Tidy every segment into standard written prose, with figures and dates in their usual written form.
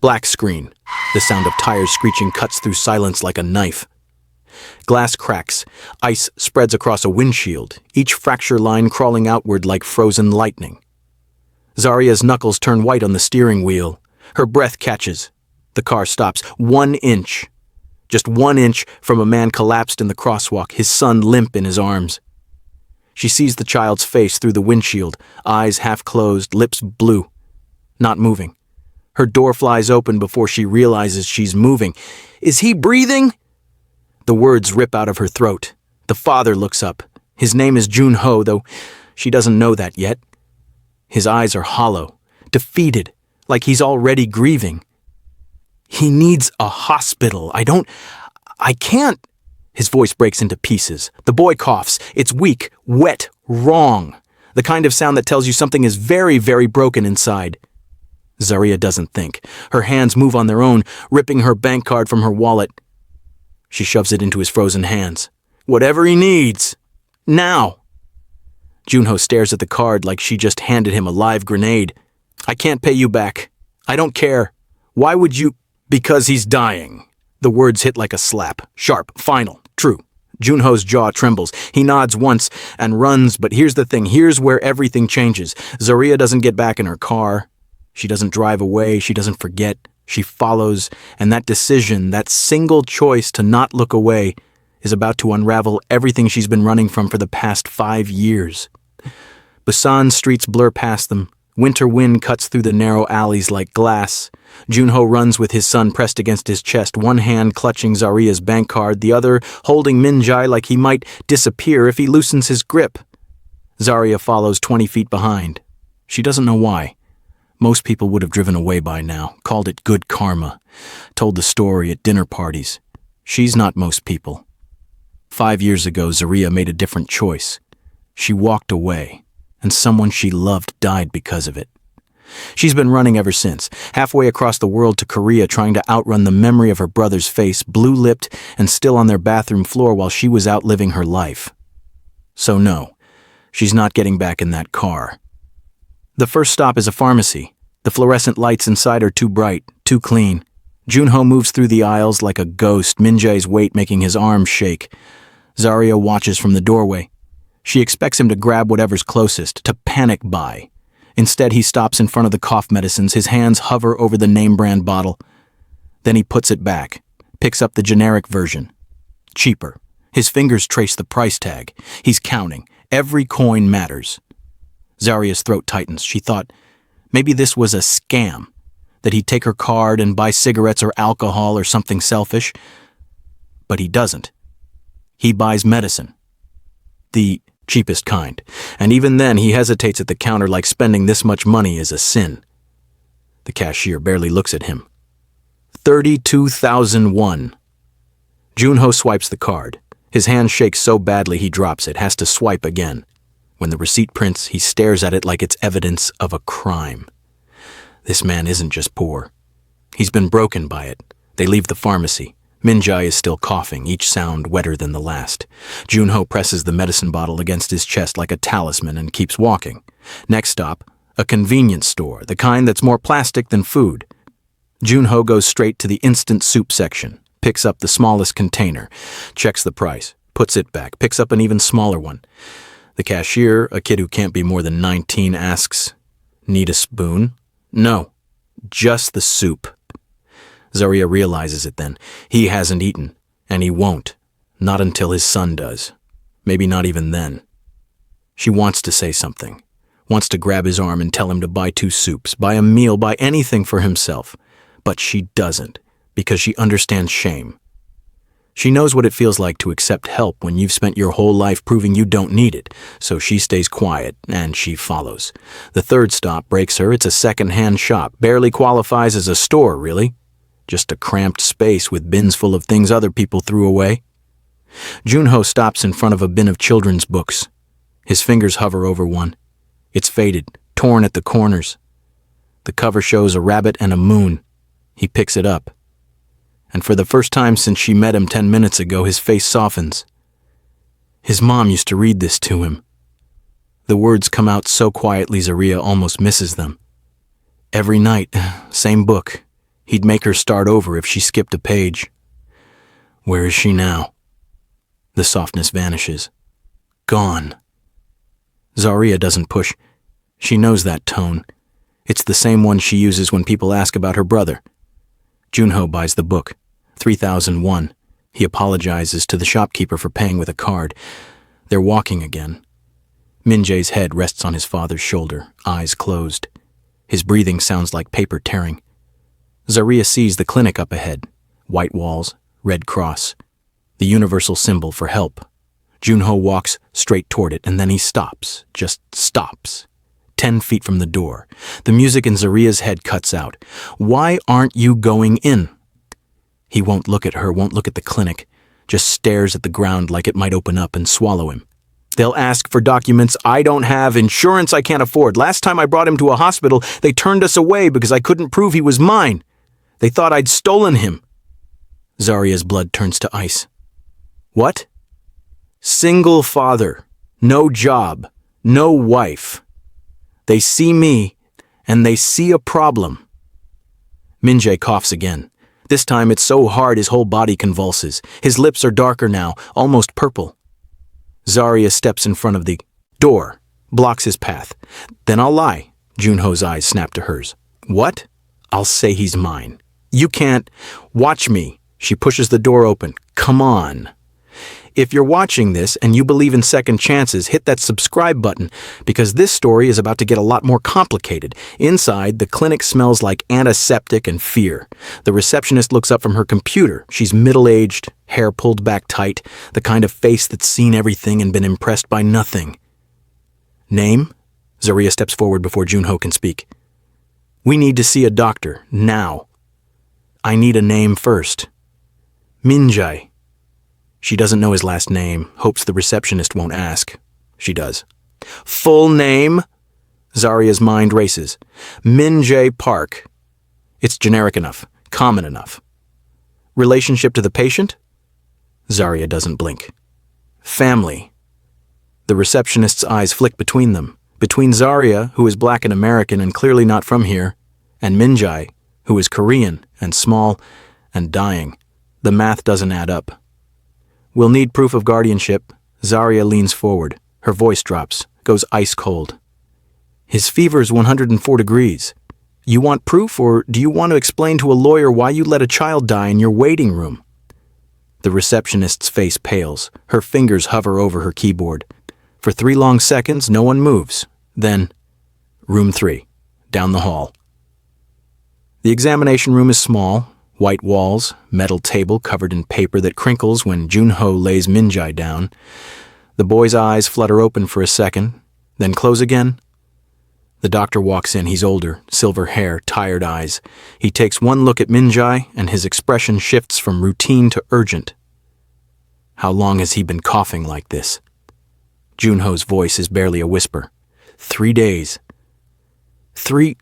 Black screen. The sound of tires screeching cuts through silence like a knife. Glass cracks. Ice spreads across a windshield, each fracture line crawling outward like frozen lightning. Zaria's knuckles turn white on the steering wheel. Her breath catches. The car stops 1 inch. Just 1 inch from a man collapsed in the crosswalk, his son limp in his arms. She sees the child's face through the windshield, eyes half closed, lips blue. Not moving. Her door flies open before she realizes she's moving. Is he breathing? The words rip out of her throat. The father looks up. His name is Jun-ho, though she doesn't know that yet. His eyes are hollow, defeated, like he's already grieving. He needs a hospital. I can't. His voice breaks into pieces. The boy coughs. It's weak, wet, wrong. The kind of sound that tells you something is very, very broken inside. Zaria doesn't think. Her hands move on their own, ripping her bank card from her wallet. She shoves it into his frozen hands. Whatever he needs. Now. Junho stares at the card like she just handed him a live grenade. I can't pay you back. I don't care. Why would you? Because he's dying. The words hit like a slap. Sharp, final, true. Junho's jaw trembles. He nods once and runs, but here's the thing. Here's where everything changes. Zaria doesn't get back in her car. She doesn't drive away. She doesn't forget. She follows, and that decision, that single choice to not look away, is about to unravel everything she's been running from for the past 5 years. Busan streets blur past them. Winter wind cuts through the narrow alleys like glass. Junho runs with his son pressed against his chest, one hand clutching Zaria's bank card, the other holding Minjai like he might disappear if he loosens his grip. Zaria follows 20 feet behind. She doesn't know why. Most people would have driven away by now, called it good karma, told the story at dinner parties. She's not most people. 5 years ago, Zaria made a different choice. She walked away, and someone she loved died because of it. She's been running ever since, halfway across the world to Korea, trying to outrun the memory of her brother's face, blue-lipped and still on their bathroom floor while she was out living her life. So no, she's not getting back in that car. The first stop is a pharmacy. The fluorescent lights inside are too bright, too clean. Junho moves through the aisles like a ghost, Minjai's weight making his arms shake. Zaria watches from the doorway. She expects him to grab whatever's closest, to panic buy. Instead, he stops in front of the cough medicines, his hands hover over the name-brand bottle. Then he puts it back, picks up the generic version. Cheaper. His fingers trace the price tag. He's counting. Every coin matters. Zaria's throat tightens. She thought, maybe this was a scam, that he'd take her card and buy cigarettes or alcohol or something selfish. But he doesn't. He buys medicine. The cheapest kind, and even then he hesitates at the counter like spending this much money is a sin. The cashier barely looks at him. 32,001. Junho swipes the card. His hand shakes so badly he drops it, has to swipe again. When the receipt prints, he stares at it like it's evidence of a crime. This man isn't just poor. He's been broken by it. They leave the pharmacy. Minjai is still coughing, each sound wetter than the last. Junho presses the medicine bottle against his chest like a talisman and keeps walking. Next stop, a convenience store, the kind that's more plastic than food. Junho goes straight to the instant soup section, picks up the smallest container, checks the price, puts it back, picks up an even smaller one. The cashier, a kid who can't be more than 19, asks, "Need a spoon?" "No, just the soup." Zaria realizes it then. He hasn't eaten, and he won't. Not until his son does. Maybe not even then. She wants to say something. Wants to grab his arm and tell him to buy 2 soups, buy a meal, buy anything for himself. But she doesn't, because she understands shame. She knows what it feels like to accept help when you've spent your whole life proving you don't need it, so she stays quiet, and she follows. The third stop breaks her. It's a second-hand shop. Barely qualifies as a store, really. Just a cramped space with bins full of things other people threw away. Junho stops in front of a bin of children's books. His fingers hover over one. It's faded, torn at the corners. The cover shows a rabbit and a moon. He picks it up. And for the first time since she met him 10 minutes ago, his face softens. His mom used to read this to him. The words come out so quietly Zaria almost misses them. Every night, same book. He'd make her start over if she skipped a page. Where is she now? The softness vanishes. Gone. Zaria doesn't push. She knows that tone. It's the same one she uses when people ask about her brother. Junho buys the book. 3001. He apologizes to the shopkeeper for paying with a card. They're walking again. Min-jae's head rests on his father's shoulder, eyes closed. His breathing sounds like paper tearing. Zaria sees the clinic up ahead. White walls, red cross. The universal symbol for help. Junho walks straight toward it, and then he stops. Just stops. 10 feet from the door. The music in Zaria's head cuts out. Why aren't you going in? He won't look at her, won't look at the clinic. Just stares at the ground like it might open up and swallow him. They'll ask for documents I don't have, insurance I can't afford. Last time I brought him to a hospital, they turned us away because I couldn't prove he was mine. They thought I'd stolen him. Zaria's blood turns to ice. What? Single father, no job, no wife. They see me, and they see a problem. Min-jae coughs again. This time it's so hard his whole body convulses. His lips are darker now, almost purple. Zaria steps in front of the door, blocks his path. Then I'll lie. Junho's eyes snap to hers. What? I'll say he's mine. You can't. Watch me. She pushes the door open. Come on. If you're watching this and you believe in second chances, hit that subscribe button, because this story is about to get a lot more complicated. Inside, the clinic smells like antiseptic and fear. The receptionist looks up from her computer. She's middle-aged, hair pulled back tight, the kind of face that's seen everything and been impressed by nothing. Name? Zaria steps forward before Junho can speak. We need to see a doctor, now. I need a name first. Min-jae. She doesn't know his last name, hopes the receptionist won't ask. She does. Full name? Zaria's mind races. Min-jae Park. It's generic enough, common enough. Relationship to the patient? Zaria doesn't blink. Family. The receptionist's eyes flick between them. Between Zaria, who is black and American and clearly not from here, and Min-jae, who is Korean and small and dying. The math doesn't add up. We'll need proof of guardianship. Zaria leans forward. Her voice drops, goes ice cold. His fever's 104 degrees. You want proof, or do you want to explain to a lawyer why you let a child die in your waiting room? The receptionist's face pales. Her fingers hover over her keyboard. For 3 long seconds, no one moves. Then, room 3, down the hall. The examination room is small. White walls, metal table covered in paper that crinkles when Junho lays Min-jae down. The boy's eyes flutter open for a second, then close again. The doctor walks in. He's older, silver hair, tired eyes. He takes one look at Min-jae, and his expression shifts from routine to urgent. How long has he been coughing like this? Junho's voice is barely a whisper. 3 days. 3...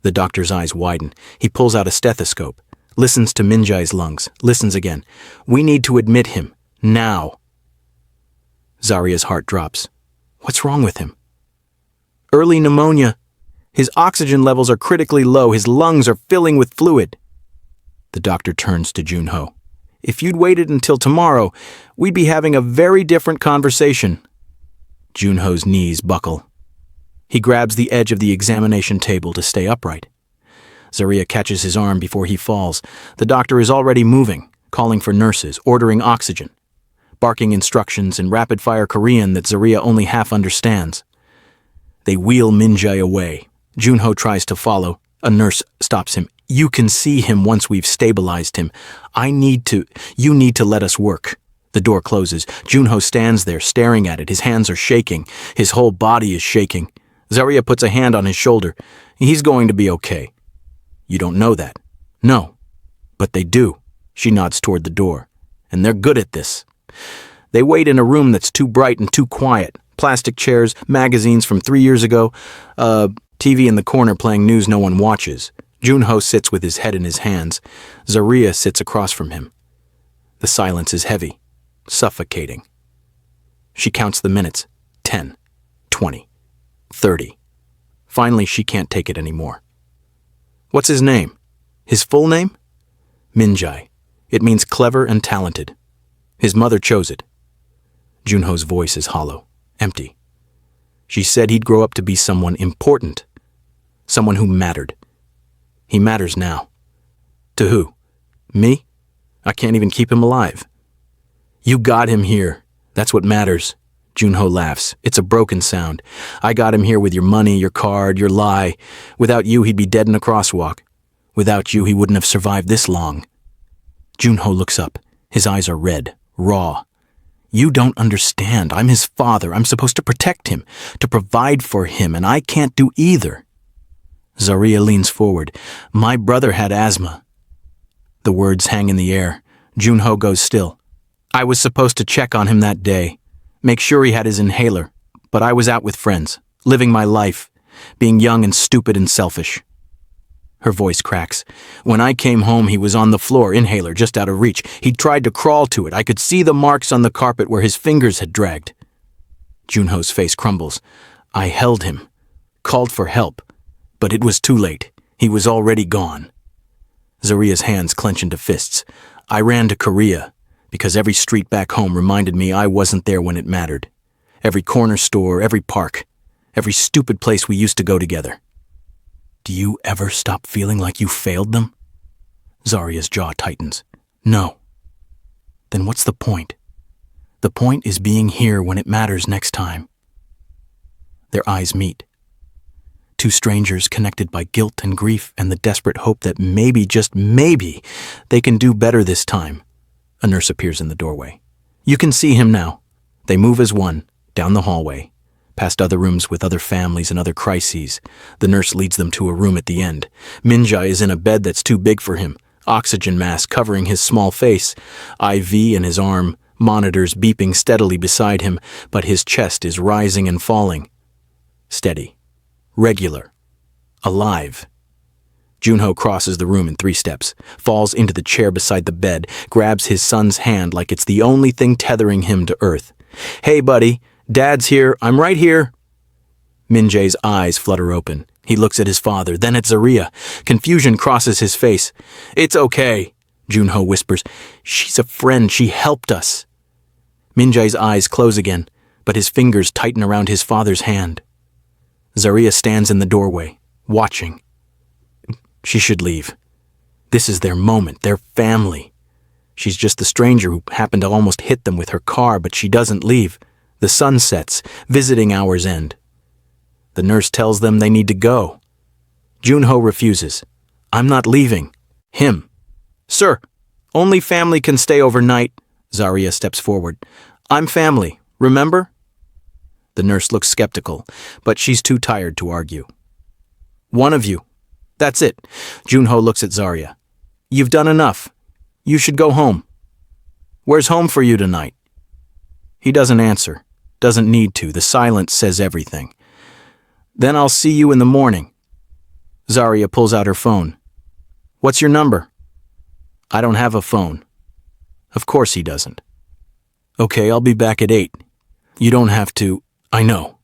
The doctor's eyes widen. He pulls out a stethoscope, listens to Min-jae's lungs, listens again. We need to admit him. Now. Zaria's heart drops. What's wrong with him? Early pneumonia. His oxygen levels are critically low. His lungs are filling with fluid. The doctor turns to Junho. If you'd waited until tomorrow, we'd be having a very different conversation. Junho's knees buckle. He grabs the edge of the examination table to stay upright. Zaria catches his arm before he falls. The doctor is already moving, calling for nurses, ordering oxygen, barking instructions in rapid-fire Korean that Zaria only half understands. They wheel Min-jae away. Junho tries to follow. A nurse stops him. You can see him once we've stabilized him. You need to let us work. The door closes. Junho stands there, staring at it. His hands are shaking. His whole body is shaking. Zaria puts a hand on his shoulder. He's going to be okay. You don't know that. No. But they do. She nods toward the door. And they're good at this. They wait in a room that's too bright and too quiet. Plastic chairs, magazines from 3 years ago, TV in the corner playing news no one watches. Junho sits with his head in his hands. Zaria sits across from him. The silence is heavy, suffocating. She counts the minutes. 10, 20. 30. Finally, she can't take it anymore. What's his name? His full name? Minjae. It means clever and talented. His mother chose it. Junho's voice is hollow, empty. She said he'd grow up to be someone important, someone who mattered. He matters now. To who? Me? I can't even keep him alive. You got him here. That's what matters. Junho laughs. It's a broken sound. I got him here with your money, your card, your lie. Without you, he'd be dead in a crosswalk. Without you, he wouldn't have survived this long. Junho looks up. His eyes are red, raw. You don't understand. I'm his father. I'm supposed to protect him, to provide for him, and I can't do either. Zaria leans forward. My brother had asthma. The words hang in the air. Junho goes still. I was supposed to check on him that day, make sure he had his inhaler, but I was out with friends, living my life, being young and stupid and selfish. Her voice cracks. When I came home, he was on the floor, inhaler just out of reach. He'd tried to crawl to it. I could see the marks on the carpet where his fingers had dragged. Junho's face crumbles. I held him, called for help, but it was too late. He was already gone. Zaria's hands clench into fists. I ran to Korea, because every street back home reminded me I wasn't there when it mattered. Every corner store, every park, every stupid place we used to go together. Do you ever stop feeling like you failed them? Zaria's jaw tightens. No. Then what's the point? The point is being here when it matters next time. Their eyes meet. Two strangers connected by guilt and grief and the desperate hope that maybe, just maybe, they can do better this time. A nurse appears in the doorway. You can see him now. They move as one, down the hallway, past other rooms with other families and other crises. The nurse leads them to a room at the end. Minjae is in a bed that's too big for him, oxygen mask covering his small face, IV in his arm, monitors beeping steadily beside him, but his chest is rising and falling. Steady. Regular. Alive. Junho crosses the room in 3 steps, falls into the chair beside the bed, grabs his son's hand like it's the only thing tethering him to earth. Hey, buddy, Dad's here. I'm right here. Minjae's eyes flutter open. He looks at his father, then at Zaria. Confusion crosses his face. It's okay, Junho whispers. She's a friend. She helped us. Minjae's eyes close again, but his fingers tighten around his father's hand. Zaria stands in the doorway, watching. She should leave. This is their moment, their family. She's just the stranger who happened to almost hit them with her car, but she doesn't leave. The sun sets, visiting hours end. The nurse tells them they need to go. Junho refuses. I'm not leaving. Him. Sir, only family can stay overnight. Zaria steps forward. I'm family, remember? The nurse looks skeptical, but she's too tired to argue. One of you. That's it. Junho looks at Zaria. You've done enough. You should go home. Where's home for you tonight? He doesn't answer. Doesn't need to. The silence says everything. Then I'll see you in the morning. Zaria pulls out her phone. What's your number? I don't have a phone. Of course he doesn't. Okay, I'll be back at 8. You don't have to. I know.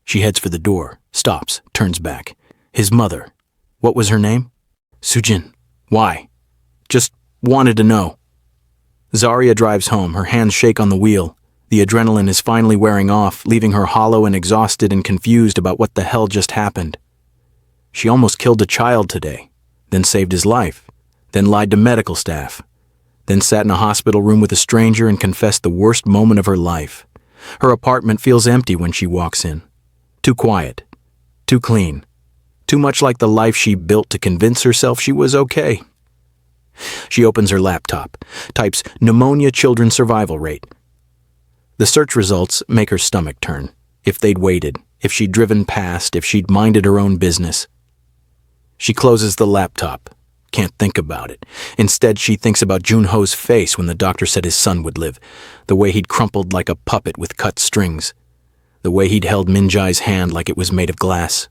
She heads for the door, stops, turns back. His mother. What was her name? Sujin. Why? Just wanted to know. Zaria drives home, her hands shake on the wheel. The adrenaline is finally wearing off, leaving her hollow and exhausted and confused about what the hell just happened. She almost killed a child today, then saved his life, then lied to medical staff, then sat in a hospital room with a stranger and confessed the worst moment of her life. Her apartment feels empty when she walks in. Too quiet, too clean. Too much like the life she built to convince herself she was okay. She opens her laptop, types pneumonia children survival rate. The search results make her stomach turn. If they'd waited, if she'd driven past, if she'd minded her own business. She closes the laptop. Can't think about it. Instead, she thinks about Junho's face when the doctor said his son would live. The way he'd crumpled like a puppet with cut strings. The way he'd held Minjae's hand like it was made of glass.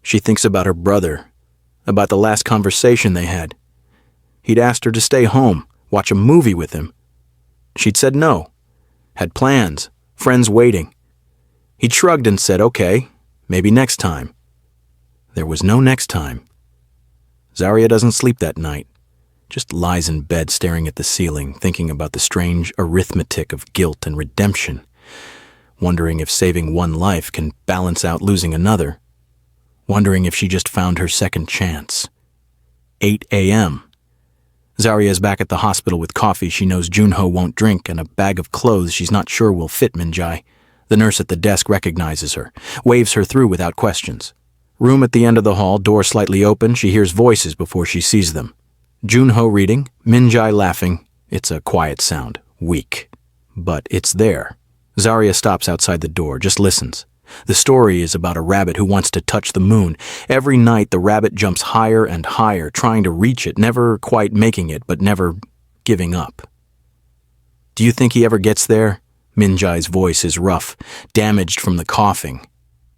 She thinks about her brother, about the last conversation they had. He'd asked her to stay home, watch a movie with him. She'd said no, had plans, friends waiting. He'd shrugged and said, okay, maybe next time. There was no next time. Zaria doesn't sleep that night. Just lies in bed staring at the ceiling, thinking about the strange arithmetic of guilt and redemption, wondering if saving one life can balance out losing another, wondering if she just found her second chance. 8 a.m. Zaria is back at the hospital with coffee she knows Junho won't drink and a bag of clothes she's not sure will fit Min-jae. The nurse at the desk recognizes her, waves her through without questions. Room at the end of the hall, door slightly open, she hears voices before she sees them. Junho reading, Min-jae laughing. It's a quiet sound, weak. But it's there. Zaria stops outside the door, just listens. The story is about a rabbit who wants to touch the moon. Every night the rabbit jumps higher and higher, trying to reach it, never quite making it, but never giving up. Do you think he ever gets there? Min-jae's voice is rough, damaged from the coughing.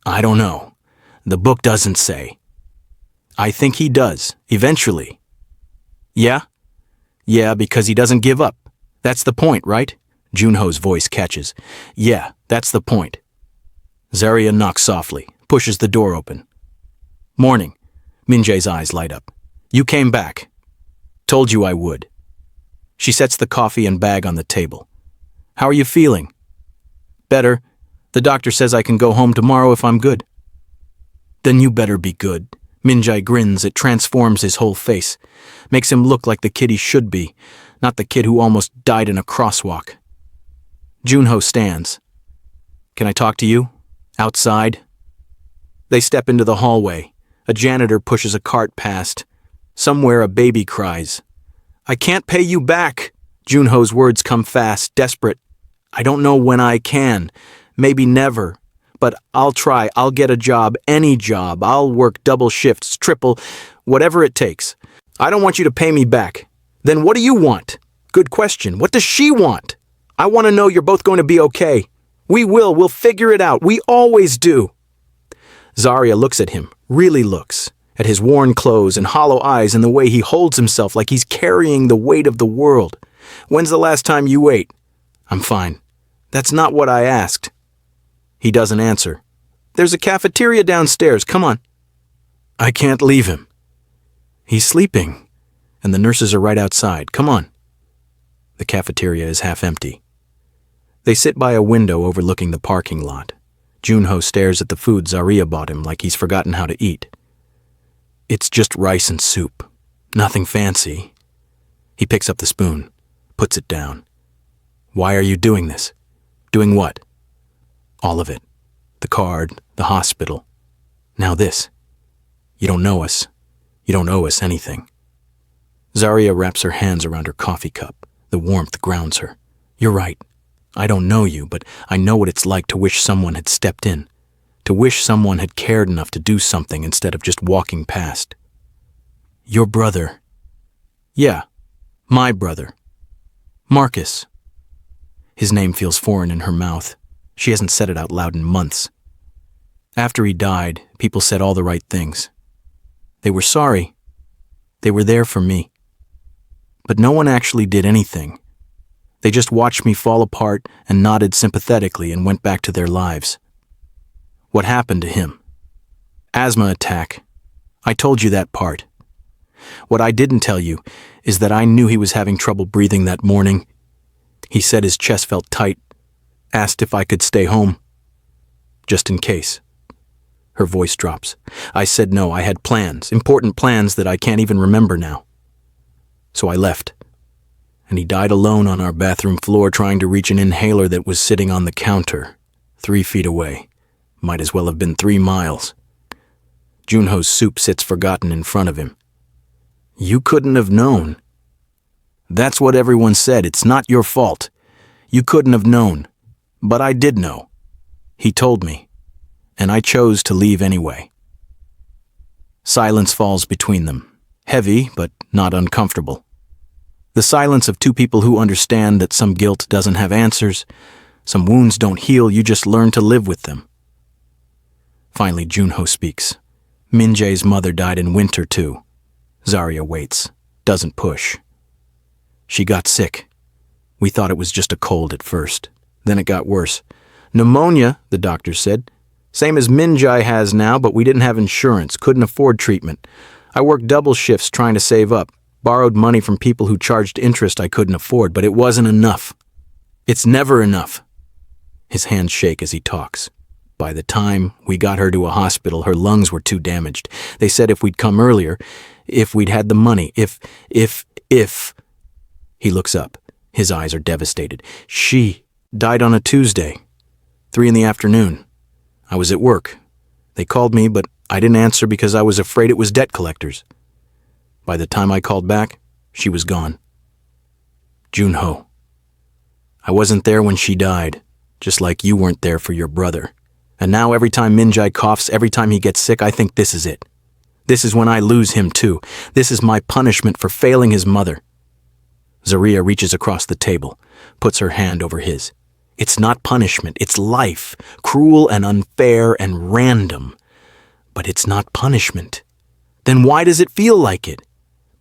I don't know. The book doesn't say. I think he does, eventually. Yeah? Yeah, because he doesn't give up. That's the point, right? Junho's voice catches. Yeah, that's the point. Zaria knocks softly, pushes the door open. Morning. Min-jae's eyes light up. You came back. Told you I would. She sets the coffee and bag on the table. How are you feeling? Better. The doctor says I can go home tomorrow if I'm good. Then you better be good. Min-jae grins. It transforms his whole face. Makes him look like the kid he should be, not the kid who almost died in a crosswalk. Junho stands. Can I talk to you? Outside? They step into the hallway. A janitor pushes a cart past. Somewhere a baby cries. I can't pay you back. Junho's words come fast, desperate. I don't know when I can. Maybe never. But I'll try. I'll get a job, any job. I'll work double shifts, triple, whatever it takes. I don't want you to pay me back. Then what do you want? Good question. What does she want? I want to know you're both going to be okay. We will. We'll figure it out. We always do. Zaria looks at him, really looks, at his worn clothes and hollow eyes and the way he holds himself like he's carrying the weight of the world. When's the last time you ate? I'm fine. That's not what I asked. He doesn't answer. There's a cafeteria downstairs. Come on. I can't leave him. He's sleeping, and the nurses are right outside. Come on. The cafeteria is half empty. They sit by a window overlooking the parking lot. Junho stares at the food Zaria bought him like he's forgotten how to eat. It's just rice and soup. Nothing fancy. He picks up the spoon, puts it down. Why are you doing this? Doing what? All of it. The card, the hospital. Now this. You don't know us. You don't owe us anything. Zaria wraps her hands around her coffee cup. The warmth grounds her. You're right. I don't know you, but I know what it's like to wish someone had stepped in. To wish someone had cared enough to do something instead of just walking past. Your brother. Yeah, my brother. Marcus. His name feels foreign in her mouth. She hasn't said it out loud in months. After he died, people said all the right things. They were sorry. They were there for me. But no one actually did anything. They just watched me fall apart and nodded sympathetically and went back to their lives. What happened to him? Asthma attack. I told you that part. What I didn't tell you is that I knew he was having trouble breathing that morning. He said his chest felt tight, asked if I could stay home. Just in case. Her voice drops. I said no, I had plans, important plans that I can't even remember now. So I left. And he died alone on our bathroom floor trying to reach an inhaler that was sitting on the counter, 3 feet away. Might as well have been 3 miles. Junho's soup sits forgotten in front of him. You couldn't have known. That's what everyone said. It's not your fault. You couldn't have known. But I did know. He told me. And I chose to leave anyway. Silence falls between them. Heavy, but not uncomfortable. The silence of two people who understand that some guilt doesn't have answers, some wounds don't heal, you just learn to live with them. Finally, Junho speaks. Min-jae's mother died in winter, too. Zaria waits, doesn't push. She got sick. We thought it was just a cold at first. Then it got worse. Pneumonia, the doctor said. Same as Min-jae has now, but we didn't have insurance, couldn't afford treatment. I worked double shifts trying to save up, borrowed money from people who charged interest I couldn't afford, but it wasn't enough. It's never enough. His hands shake as he talks. By the time we got her to a hospital, her lungs were too damaged. They said if we'd come earlier, if we'd had the money, if... He looks up. His eyes are devastated. She died on a Tuesday, 3 p.m. I was at work. They called me, but I didn't answer because I was afraid it was debt collectors. By the time I called back, she was gone. Junho. I wasn't there when she died, just like you weren't there for your brother. And now every time Minjae coughs, every time he gets sick, I think this is it. This is when I lose him too. This is my punishment for failing his mother. Zaria reaches across the table, puts her hand over his. It's not punishment, it's life, cruel and unfair and random. But it's not punishment. Then why does it feel like it?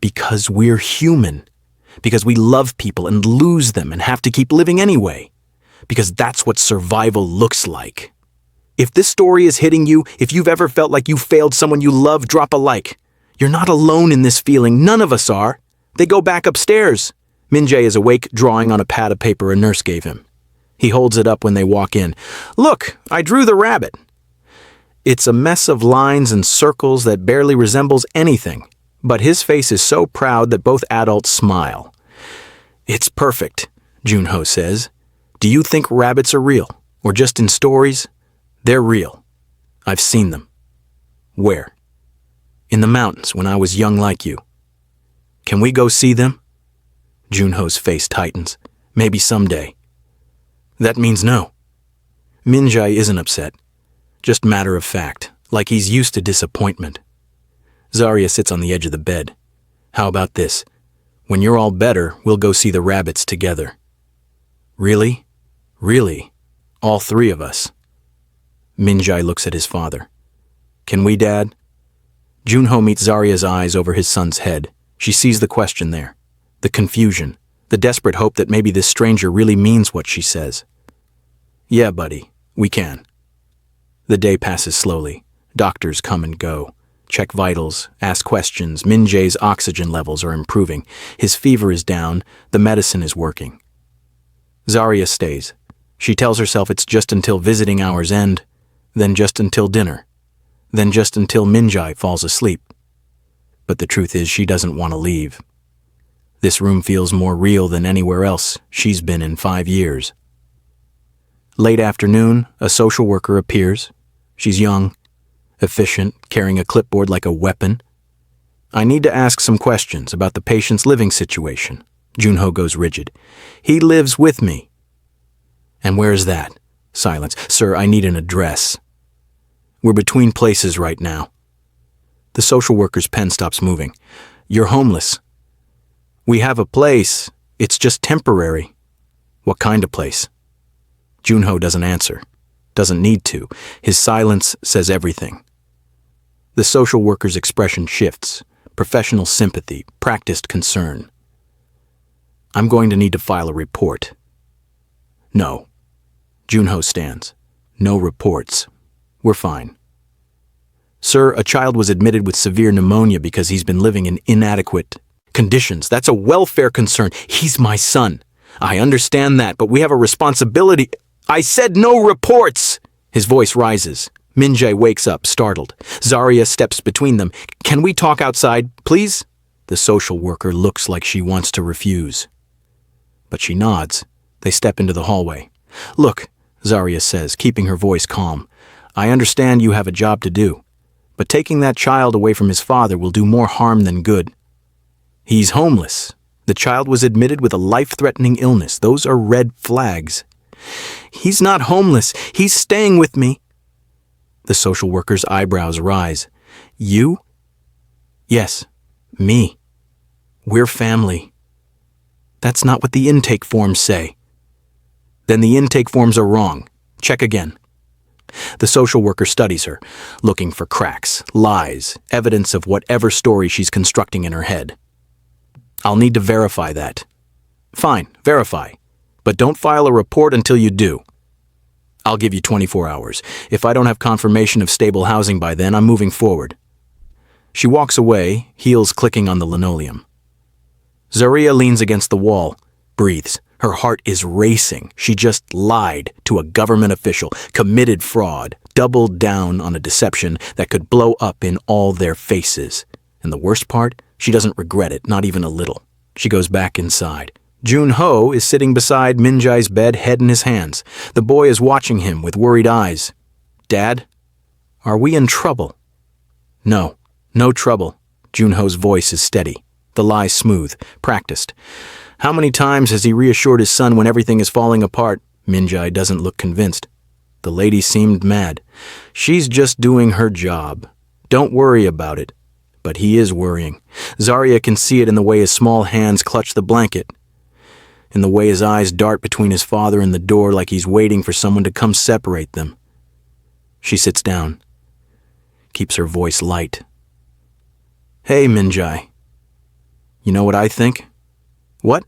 Because we're human. Because we love people and lose them and have to keep living anyway. Because that's what survival looks like. If this story is hitting you, if you've ever felt like you failed someone you love, drop a like. You're not alone in this feeling, none of us are. They go back upstairs. Minjae is awake, drawing on a pad of paper a nurse gave him. He holds it up when they walk in. Look, I drew the rabbit. It's a mess of lines and circles that barely resembles anything, but his face is so proud that both adults smile. It's perfect, Junho says. Do you think rabbits are real, or just in stories? They're real. I've seen them. Where? In the mountains when I was young like you. Can we go see them? Junho's face tightens. Maybe someday. That means no. Minjae isn't upset. Just matter of fact, like he's used to disappointment. Zaria sits on the edge of the bed. How about this? When you're all better, we'll go see the rabbits together. Really? Really? All 3 of us? Minjae looks at his father. Can we, Dad? Junho meets Zaria's eyes over his son's head. She sees the question there. The confusion, the desperate hope that maybe this stranger really means what she says. Yeah, buddy, we can. The day passes slowly. Doctors come and go. Check vitals, ask questions. Minjae's oxygen levels are improving. His fever is down. The medicine is working. Zaria stays. She tells herself it's just until visiting hours end, then just until dinner, then just until Minjae falls asleep. But the truth is she doesn't want to leave. This room feels more real than anywhere else she's been in 5 years. Late afternoon, a social worker appears. She's young, efficient, carrying a clipboard like a weapon. I need to ask some questions about the patient's living situation. Junho goes rigid. He lives with me. And where is that? Silence. Sir, I need an address. We're between places right now. The social worker's pen stops moving. You're homeless. We have a place. It's just temporary. What kind of place? Junho doesn't answer. Doesn't need to. His silence says everything. The social worker's expression shifts. Professional sympathy, practiced concern. I'm going to need to file a report. No. Junho stands. No reports. We're fine. Sir, a child was admitted with severe pneumonia because he's been living in inadequate conditions. That's a welfare concern. He's my son. I understand that, but we have a responsibility. I said no reports! His voice rises. Minjae wakes up, startled. Zaria steps between them. Can we talk outside, please? The social worker looks like she wants to refuse. But she nods. They step into the hallway. Look, Zaria says, keeping her voice calm. I understand you have a job to do, but taking that child away from his father will do more harm than good. He's homeless. The child was admitted with a life-threatening illness. Those are red flags. He's not homeless. He's staying with me. The social worker's eyebrows rise. You? Yes, me. We're family. That's not what the intake forms say. Then the intake forms are wrong. Check again. The social worker studies her, looking for cracks, lies, evidence of whatever story she's constructing in her head. I'll need to verify that. Fine, verify. But don't file a report until you do. I'll give you 24 hours. If I don't have confirmation of stable housing by then, I'm moving forward. She walks away, heels clicking on the linoleum. Zaria leans against the wall, breathes. Her heart is racing. She just lied to a government official, committed fraud, doubled down on a deception that could blow up in all their faces. And the worst part, she doesn't regret it, not even a little. She goes back inside. Jun-ho is sitting beside Min-jae's bed, head in his hands. The boy is watching him with worried eyes. "Dad, are we in trouble?" "No, no trouble." Jun-ho's voice is steady, the lie smooth, practiced. How many times has he reassured his son when everything is falling apart? Min-jae doesn't look convinced. The lady seemed mad. She's just doing her job. Don't worry about it. But he is worrying. Zaria can see it in the way his small hands clutch the blanket, in the way his eyes dart between his father and the door like he's waiting for someone to come separate them. She sits down, keeps her voice light. "Hey, Min-jae. You know what I think?" "What?"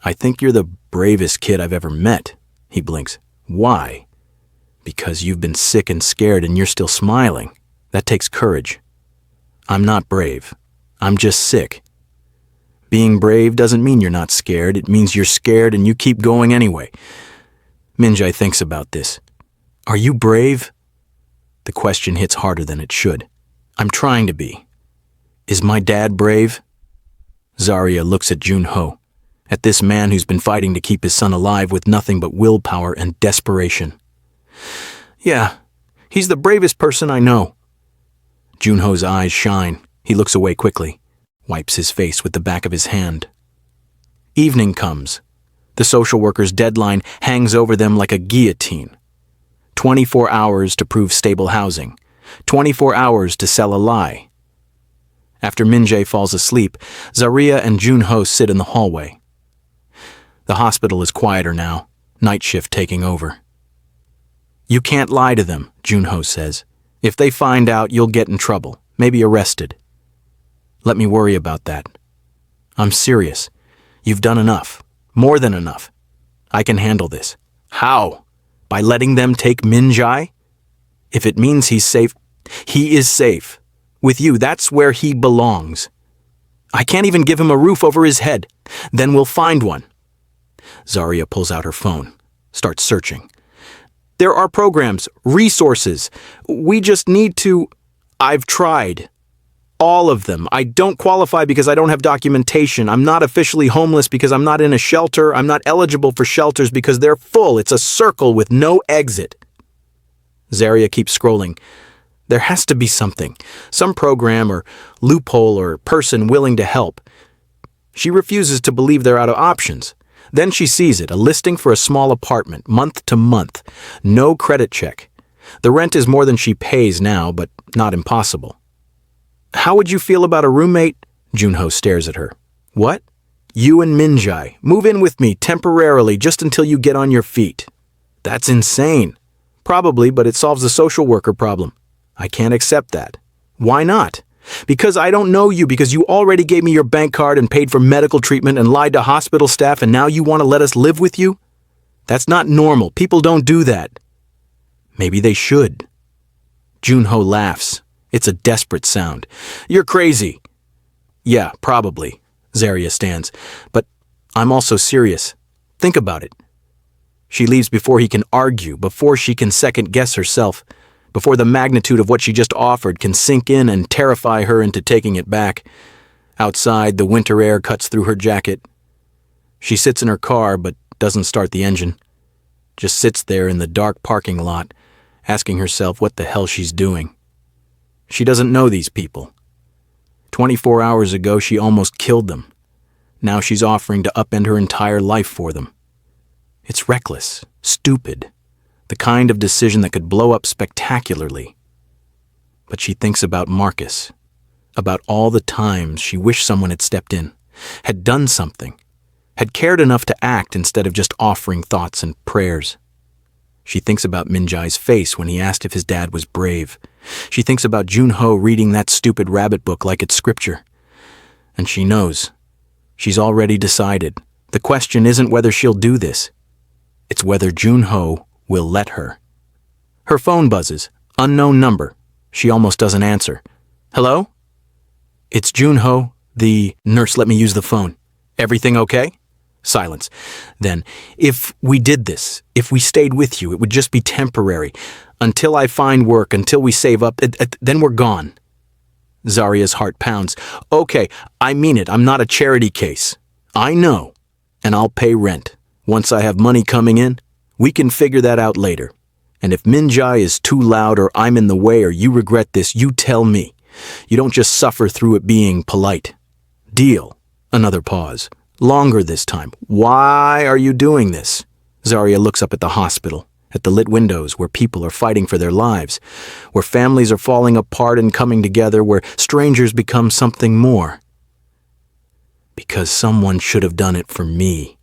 "I think you're the bravest kid I've ever met." He blinks. "Why?" "Because you've been sick and scared and you're still smiling. That takes courage." "I'm not brave. I'm just sick." "Being brave doesn't mean you're not scared. It means you're scared and you keep going anyway." Min-jae thinks about this. "Are you brave?" The question hits harder than it should. "I'm trying to be." "Is my dad brave?" Zaria looks at Jun-ho, at this man who's been fighting to keep his son alive with nothing but willpower and desperation. "Yeah, he's the bravest person I know." Jun-ho's eyes shine. He looks away quickly, wipes his face with the back of his hand. Evening comes. The social worker's deadline hangs over them like a guillotine. 24 hours to prove stable housing. 24 hours to sell a lie. After Min-jae falls asleep, Zaria and Jun-ho sit in the hallway. The hospital is quieter now, night shift taking over. "You can't lie to them," Jun-ho says. "If they find out, you'll get in trouble, maybe arrested." "Let me worry about that. I'm serious. You've done enough, more than enough. I can handle this." "How? By letting them take Min-jae?" "If it means he's safe, he is safe. With you, that's where he belongs." "I can't even give him a roof over his head. Then we'll find one." Zaria pulls out her phone, starts searching. "There are programs, resources. We just need to—" "I've tried. All of them. I don't qualify because I don't have documentation. I'm not officially homeless because I'm not in a shelter. I'm not eligible for shelters because they're full. It's a circle with no exit." Zaria keeps scrolling. There has to be something, some program or loophole or person willing to help. She refuses to believe they're out of options. Then she sees it, a listing for a small apartment, month to month. No credit check. The rent is more than she pays now, but not impossible. "How would you feel about a roommate?" Jun-ho stares at her. "What?" "You and Min-jae. Move in with me temporarily just until you get on your feet." "That's insane." "Probably, but it solves the social worker problem." "I can't accept that." "Why not?" "Because I don't know you, because you already gave me your bank card and paid for medical treatment and lied to hospital staff, and now you want to let us live with you? That's not normal. People don't do that." "Maybe they should." Jun-ho laughs. It's a desperate sound. "You're crazy." "Yeah, probably." Zaria stands. "But I'm also serious. Think about it." She leaves before he can argue, before she can second-guess herself, before the magnitude of what she just offered can sink in and terrify her into taking it back. Outside, the winter air cuts through her jacket. She sits in her car but doesn't start the engine. Just sits there in the dark parking lot, asking herself what the hell she's doing. She doesn't know these people. 24 hours ago, she almost killed them. Now she's offering to upend her entire life for them. It's reckless, stupid, the kind of decision that could blow up spectacularly. But she thinks about Marcus, about all the times she wished someone had stepped in, had done something, had cared enough to act instead of just offering thoughts and prayers. She thinks about Min-jae's face when he asked if his dad was brave. She thinks about Jun-ho reading that stupid rabbit book like it's scripture. And she knows. She's already decided. The question isn't whether she'll do this. It's whether Jun-ho will let her. Her phone buzzes. Unknown number. She almost doesn't answer. "Hello?" It's Junho. The nurse let me use the phone. Everything okay? Silence. Then, if we did this, if we stayed with you, it would just be temporary. Until I find work, until we save up, then we're gone. Zaria's heart pounds. Okay, I mean it. I'm not a charity case. I know. And I'll pay rent. Once I have money coming in, we can figure that out later. And if Min-jae is too loud or I'm in the way or you regret this, you tell me. You don't just suffer through it being polite. Deal. Another pause. Longer this time. Why are you doing this? Zaria looks up at the hospital, at the lit windows where people are fighting for their lives, where families are falling apart and coming together, where strangers become something more. Because someone should have done it for me.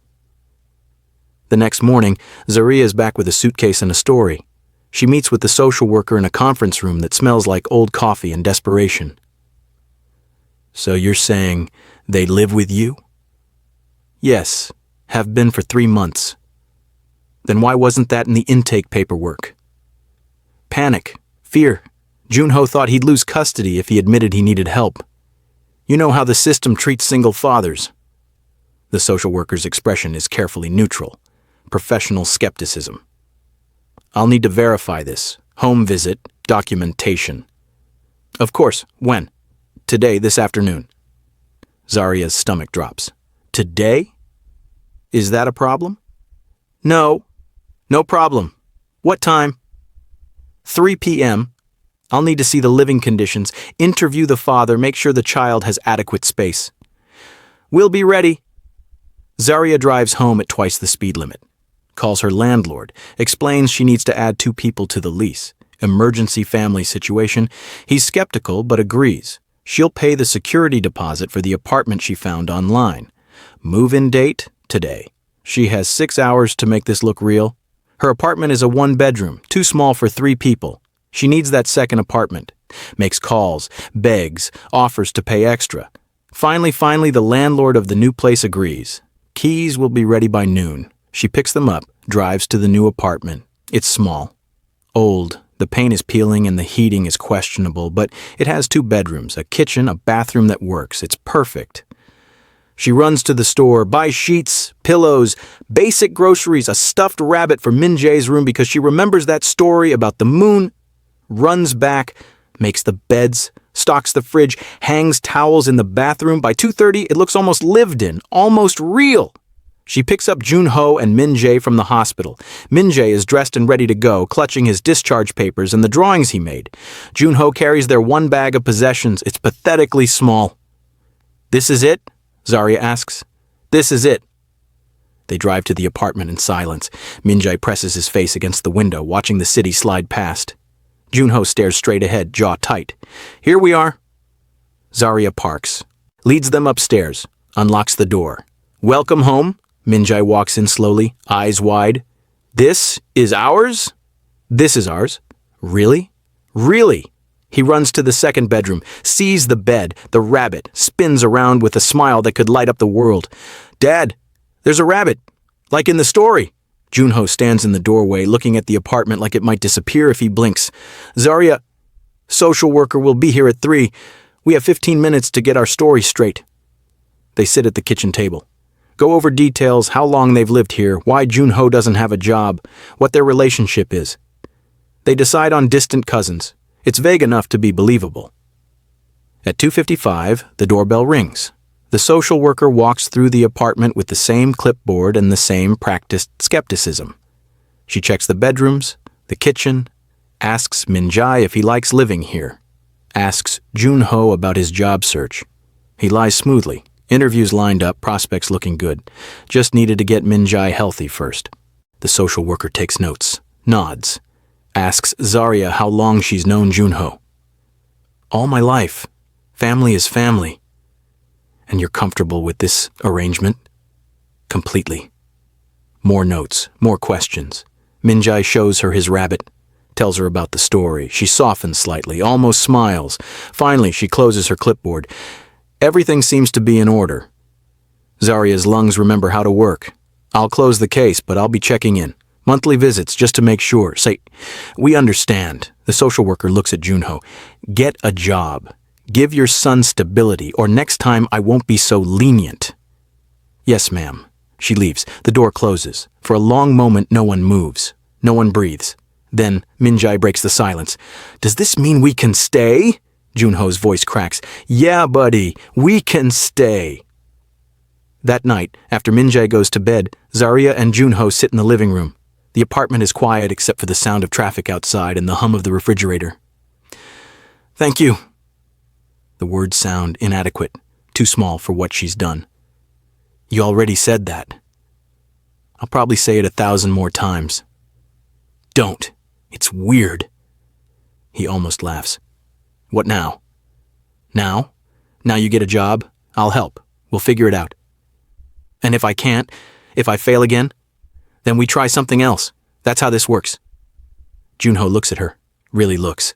The next morning, Zaria is back with a suitcase and a story. She meets with the social worker in a conference room that smells like old coffee and desperation. So you're saying they live with you? Yes, have been for 3 months. Then why wasn't that in the intake paperwork? Panic, fear. Junho thought he'd lose custody if he admitted he needed help. You know how the system treats single fathers. The social worker's expression is carefully neutral. Professional skepticism. I'll need to verify this. Home visit, documentation. Of course, when? Today, this afternoon. Zaria's stomach drops. Today? Is that a problem? No. No problem. What time? 3 p.m. I'll need to see the living conditions, interview the father, make sure the child has adequate space. We'll be ready. Zaria drives home at twice the speed limit. Calls her landlord, explains she needs to add 2 people to the lease. Emergency family situation. He's skeptical but agrees. She'll pay the security deposit for the apartment she found online. Move-in date, today. She has 6 hours to make this look real. Her apartment is a 1-bedroom, too small for 3 people. She needs that second apartment. Makes calls, begs, offers to pay extra. Finally, the landlord of the new place agrees. Keys will be ready by noon. She picks them up, drives to the new apartment. It's small. Old. The paint is peeling and the heating is questionable, but it has 2 bedrooms, a kitchen, a bathroom that works. It's perfect. She runs to the store, buys sheets, pillows, basic groceries, a stuffed rabbit for Min-jae's room because she remembers that story about the moon, runs back, makes the beds, stocks the fridge, hangs towels in the bathroom. By 2:30, it looks almost lived in, almost real. She picks up Junho and Min-jae from the hospital. Min-jae is dressed and ready to go, clutching his discharge papers and the drawings he made. Junho carries their 1 bag of possessions. It's pathetically small. This is it? Zaria asks. This is it. They drive to the apartment in silence. Min-jae presses his face against the window, watching the city slide past. Junho stares straight ahead, jaw tight. Here we are. Zaria parks, leads them upstairs, unlocks the door. Welcome home. Min-jae walks in slowly, eyes wide. This is ours? This is ours. Really? Really? He runs to the 2nd bedroom, sees the bed, the rabbit, spins around with a smile that could light up the world. Dad, there's a rabbit, like in the story. Junho stands in the doorway, looking at the apartment like it might disappear if he blinks. Zaria, social worker will be here at 3. We have 15 minutes to get our story straight. They sit at the kitchen table. Go over details, how long they've lived here, why Junho doesn't have a job, what their relationship is. They decide on distant cousins. It's vague enough to be believable. At 2:55, the doorbell rings. The social worker walks through the apartment with the same clipboard and the same practiced skepticism. She checks the bedrooms, the kitchen, asks Min-jae if he likes living here, asks Junho about his job search. He lies smoothly. Interviews lined up, prospects looking good. Just needed to get Min-jae healthy first. The social worker takes notes, nods, asks Zaria how long she's known Junho. All my life. Family is family. And you're comfortable with this arrangement? Completely. More notes, more questions. Min-jae shows her his rabbit, tells her about the story. She softens slightly, almost smiles. Finally, she closes her clipboard. Everything seems to be in order. Zaria's lungs remember how to work. I'll close the case, but I'll be checking in. Monthly visits, just to make sure. Say, we understand. The social worker looks at Junho. Get a job. Give your son stability, or next time I won't be so lenient. Yes, ma'am. She leaves. The door closes. For a long moment, no one moves. No one breathes. Then, Min-jae breaks the silence. Does this mean we can stay? Junho's voice cracks. Yeah, buddy, we can stay. That night, after Min-jae goes to bed, Zaria and Junho sit in the living room. The apartment is quiet except for the sound of traffic outside and the hum of the refrigerator. Thank you. The words sound inadequate, too small for what she's done. You already said that. I'll probably say it 1,000 more times. Don't. It's weird. He almost laughs. What now? Now? Now you get a job? I'll help. We'll figure it out. And if I can't, if I fail again, then we try something else. That's how this works. Junho looks at her. Really looks.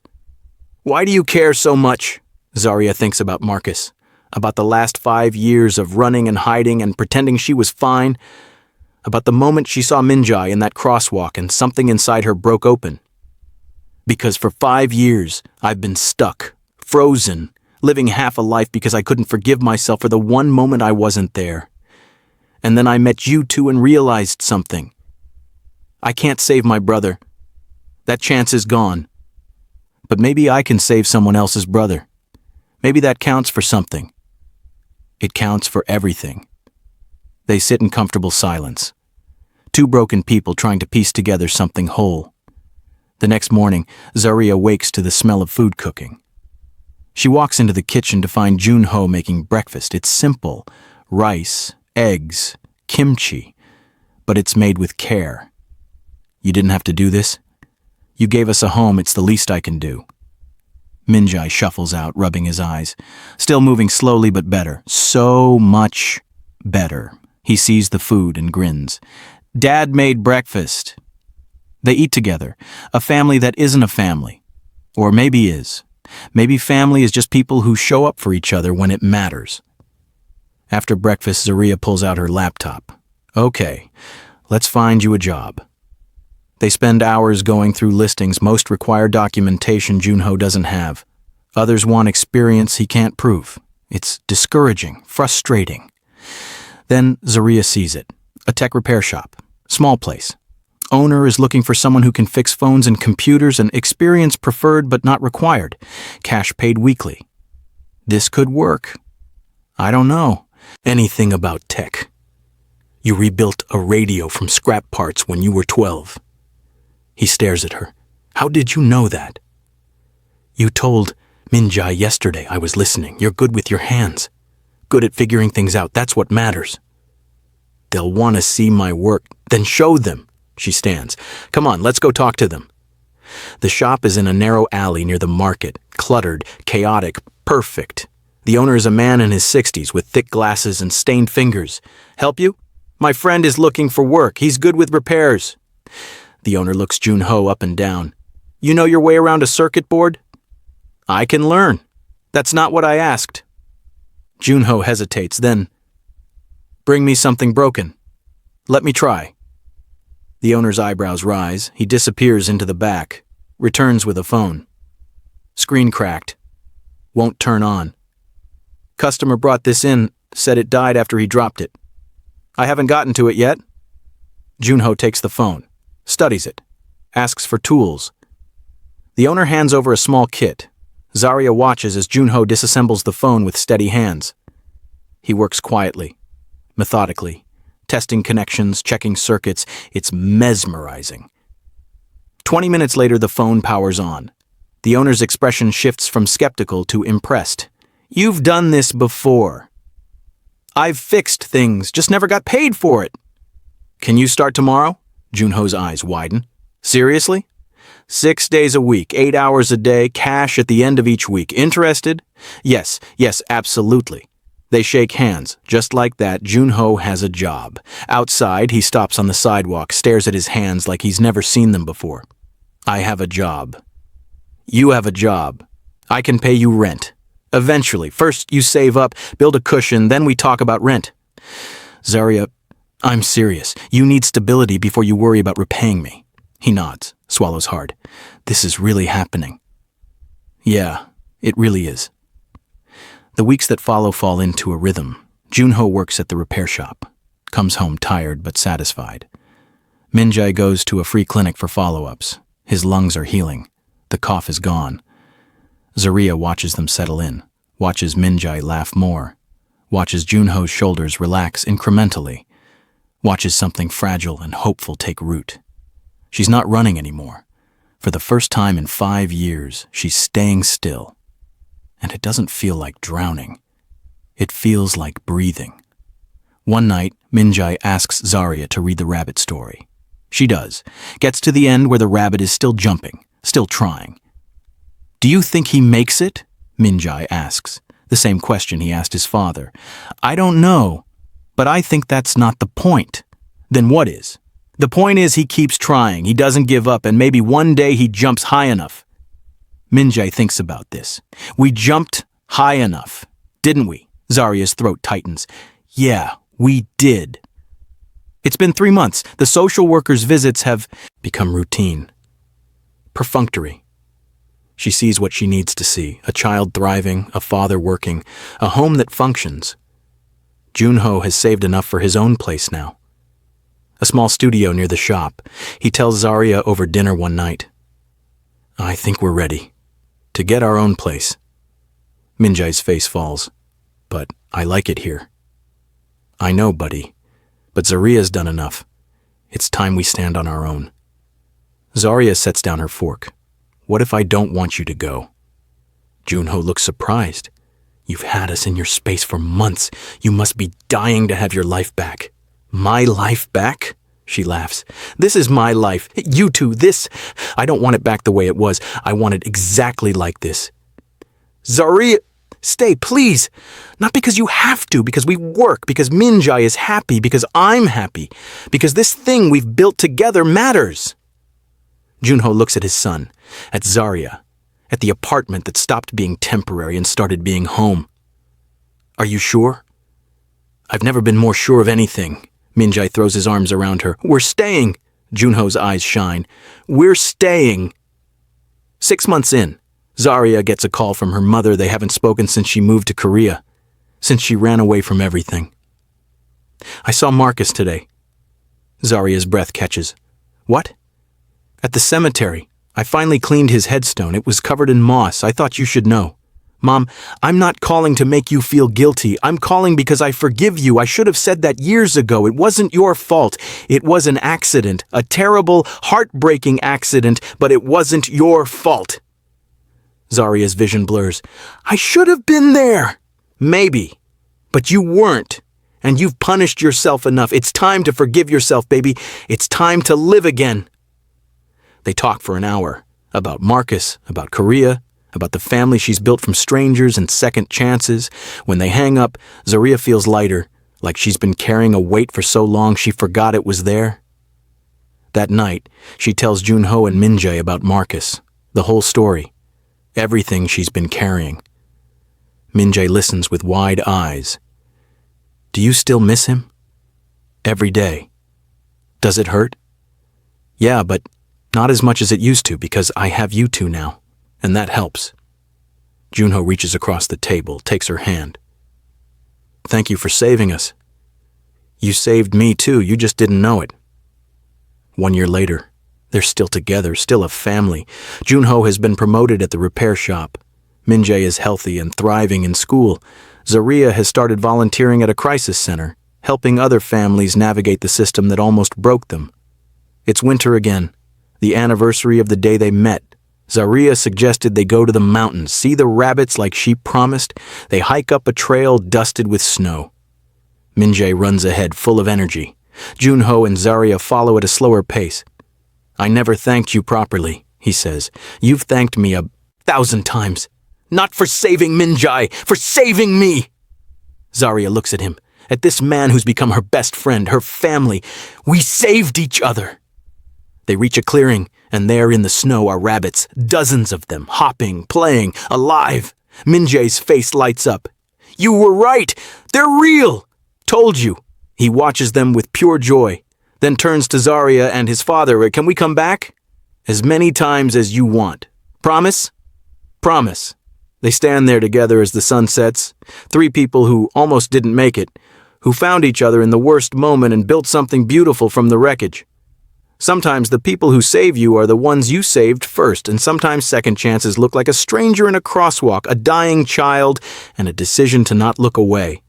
Why do you care so much? Zaria thinks about Marcus. About the last 5 years of running and hiding and pretending she was fine. About the moment she saw Min-jae in that crosswalk and something inside her broke open. Because for 5 years, I've been stuck, frozen, living half a life because I couldn't forgive myself for the one moment I wasn't there. And then I met you two and realized something. I can't save my brother. That chance is gone. But maybe I can save someone else's brother. Maybe that counts for something. It counts for everything. They sit in comfortable silence. Two broken people trying to piece together something whole. The next morning, Zaria wakes to the smell of food cooking. She walks into the kitchen to find Junho making breakfast. It's simple. Rice, eggs, kimchi. But it's made with care. You didn't have to do this? You gave us a home, it's the least I can do. Min-jae shuffles out, rubbing his eyes. Still moving slowly but better. So much better. He sees the food and grins. Dad made breakfast. They eat together. A family that isn't a family. Or maybe is. Maybe family is just people who show up for each other when it matters. After breakfast, Zaria pulls out her laptop. Okay, let's find you a job. They spend hours going through listings. Most require documentation Junho doesn't have. Others want experience he can't prove. It's discouraging, frustrating. Then Zaria sees it. A tech repair shop. Small place. Owner is looking for someone who can fix phones and computers, and experience preferred but not required. Cash paid weekly. This could work. I don't know anything about tech. You rebuilt a radio from scrap parts when you were 12. He stares at her. How did you know that? You told Min-jae yesterday. I was listening. You're good with your hands. Good at figuring things out. That's what matters. They'll want to see my work. Then show them. She stands. Come on, let's go talk to them. The shop is in a narrow alley near the market. Cluttered, chaotic, perfect. The owner is a man in his 60s with thick glasses and stained fingers. Help you? My friend is looking for work. He's good with repairs. The owner looks Junho up and down. You know your way around a circuit board? I can learn. That's not what I asked. Junho hesitates, then, bring me something broken. Let me try. The owner's eyebrows rise. He disappears into the back, returns with a phone. Screen cracked. Won't turn on. Customer brought this in, said it died after he dropped it. I haven't gotten to it yet. Junho takes the phone. Studies it, asks for tools. The owner hands over a small kit. Zaria watches as Junho disassembles the phone with steady hands. He works quietly, methodically, testing connections, checking circuits. It's mesmerizing. 20 minutes later, the phone powers on. The owner's expression shifts from skeptical to impressed. You've done this before. I've fixed things, just never got paid for it. Can you start tomorrow? Junho's eyes widen. Seriously? 6 days a week, 8 hours a day, cash at the end of each week. Interested? Yes, absolutely. They shake hands. Just like that, Junho has a job. Outside, he stops on the sidewalk, stares at his hands like he's never seen them before. I have a job. You have a job. I can pay you rent. Eventually. First, you save up, build a cushion, then we talk about rent. Zaria, I'm serious. You need stability before you worry about repaying me. He nods, swallows hard. This is really happening. Yeah, it really is. The weeks that follow fall into a rhythm. Junho works at the repair shop, comes home tired but satisfied. Minjae goes to a free clinic for follow-ups. His lungs are healing. The cough is gone. Zaria watches them settle in, watches Minjae laugh more, watches Junho's shoulders relax incrementally, watches something fragile and hopeful take root. She's not running anymore. For the first time in 5 years, she's staying still. And it doesn't feel like drowning. It feels like breathing. One night, Minjae asks Zaria to read the rabbit story. She does. Gets to the end where the rabbit is still jumping, still trying. "Do you think he makes it?" Minjae asks, the same question he asked his father. "I don't know, but I think that's not the point." "Then what is?" "The point is he keeps trying, he doesn't give up, and maybe one day he jumps high enough." Minjae thinks about this. "We jumped high enough, didn't we?" Zaria's throat tightens. "Yeah, we did." It's been 3 months. The social worker's visits have become routine, perfunctory. She sees what she needs to see, a child thriving, a father working, a home that functions. Junho has saved enough for his own place now. A small studio near the shop. He tells Zaria over dinner one night, "I think we're ready to get our own place." Minjae's face falls. "But I like it here." "I know, buddy, but Zaria's done enough. It's time we stand on our own." Zaria sets down her fork. "What if I don't want you to go?" Junho looks surprised. "You've had us in your space for months. You must be dying to have your life back." "My life back?" She laughs. "This is my life. You two, this. I don't want it back the way it was. I want it exactly like this." "Zaria, stay, please. Not because you have to, because we work, because Minjae is happy, because I'm happy, because this thing we've built together matters." Junho looks at his son, at Zaria, at the apartment that stopped being temporary and started being home. "Are you sure?" "I've never been more sure of anything." Minjae throws his arms around her. "We're staying." Junho's eyes shine. "We're staying." 6 months in, Zaria gets a call from her mother. They haven't spoken since she moved to Korea, since she ran away from everything. "I saw Marcus today." Zaria's breath catches. "What?" "At the cemetery. I finally cleaned his headstone. It was covered in moss. I thought you should know." "Mom, I'm not calling to make you feel guilty. I'm calling because I forgive you. I should have said that years ago. It wasn't your fault. It was an accident, a terrible, heartbreaking accident, but it wasn't your fault." Zaria's vision blurs. "I should have been there." "Maybe, but you weren't, and you've punished yourself enough. It's time to forgive yourself, baby. It's time to live again." They talk for an hour, about Marcus, about Korea, about the family she's built from strangers and second chances. When they hang up, Zaria feels lighter, like she's been carrying a weight for so long she forgot it was there. That night, she tells Junho and Minjae about Marcus, the whole story, everything she's been carrying. Minjae listens with wide eyes. "Do you still miss him?" "Every day." "Does it hurt?" "Yeah, but not as much as it used to because I have you two now. And that helps." Junho reaches across the table, takes her hand. "Thank you for saving us." "You saved me too, you just didn't know it." 1 year later, they're still together, still a family. Junho has been promoted at the repair shop. Minjae is healthy and thriving in school. Zaria has started volunteering at a crisis center, helping other families navigate the system that almost broke them. It's winter again, the anniversary of the day they met. Zaria suggested they go to the mountains, see the rabbits like she promised. They hike up a trail dusted with snow. Minjae runs ahead, full of energy. Junho and Zaria follow at a slower pace. "I never thanked you properly," he says. "You've thanked me 1,000 times. Not for saving Minjae, for saving me." Zaria looks at him, at this man who's become her best friend, her family. "We saved each other." They reach a clearing, and there in the snow are rabbits, dozens of them, hopping, playing, alive. Minjae's face lights up. "You were right! They're real! Told you!" He watches them with pure joy, then turns to Zaria and his father. "Can we come back?" "As many times as you want. Promise?" "Promise." They stand there together as the sun sets, three people who almost didn't make it, who found each other in the worst moment and built something beautiful from the wreckage. Sometimes the people who save you are the ones you saved first, and sometimes second chances look like a stranger in a crosswalk, a dying child, and a decision to not look away.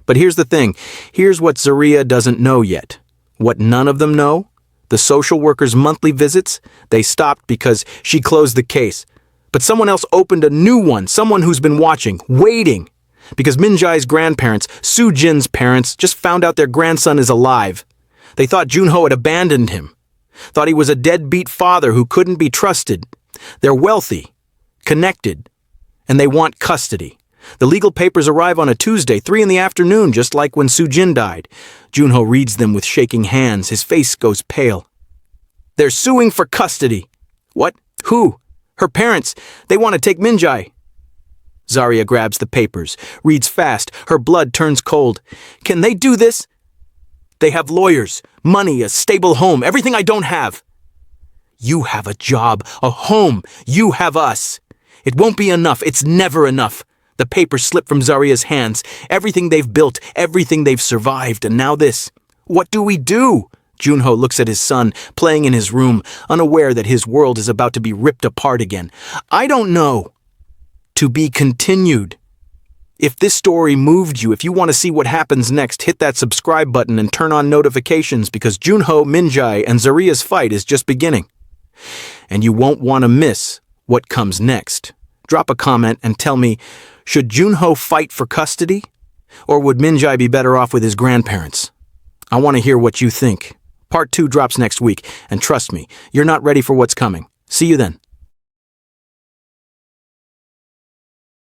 But here's the thing. Here's what Zaria doesn't know yet. What none of them know? The social worker's monthly visits? They stopped because she closed the case. But someone else opened a new one, someone who's been watching, waiting. Because Minjai's grandparents, Soo-jin's parents, just found out their grandson is alive. They thought Junho had abandoned him. Thought he was a deadbeat father who couldn't be trusted. They're wealthy, connected, and they want custody. The legal papers arrive on a Tuesday, 3 p.m, just like when Soo-jin died. Junho reads them with shaking hands. His face goes pale. They're suing for custody. What? Who? Her parents. They want to take Minjai. Zaria grabs the papers, reads fast. Her blood turns cold. Can they do this? They have lawyers, money, a stable home, everything I don't have. You have a job, a home. You have us. It won't be enough. It's never enough. The papers slip from Zaria's hands. Everything they've built, everything they've survived, and now this. What do we do? Junho looks at his son, playing in his room, unaware that his world is about to be ripped apart again. I don't know. To be continued. If this story moved you, if you want to see what happens next, hit that subscribe button and turn on notifications because Junho, Minjai, and Zaria's fight is just beginning. And you won't want to miss what comes next. Drop a comment and tell me, should Junho fight for custody? Or would Minjai be better off with his grandparents? I want to hear what you think. Part 2 drops next week, and trust me, you're not ready for what's coming. See you then.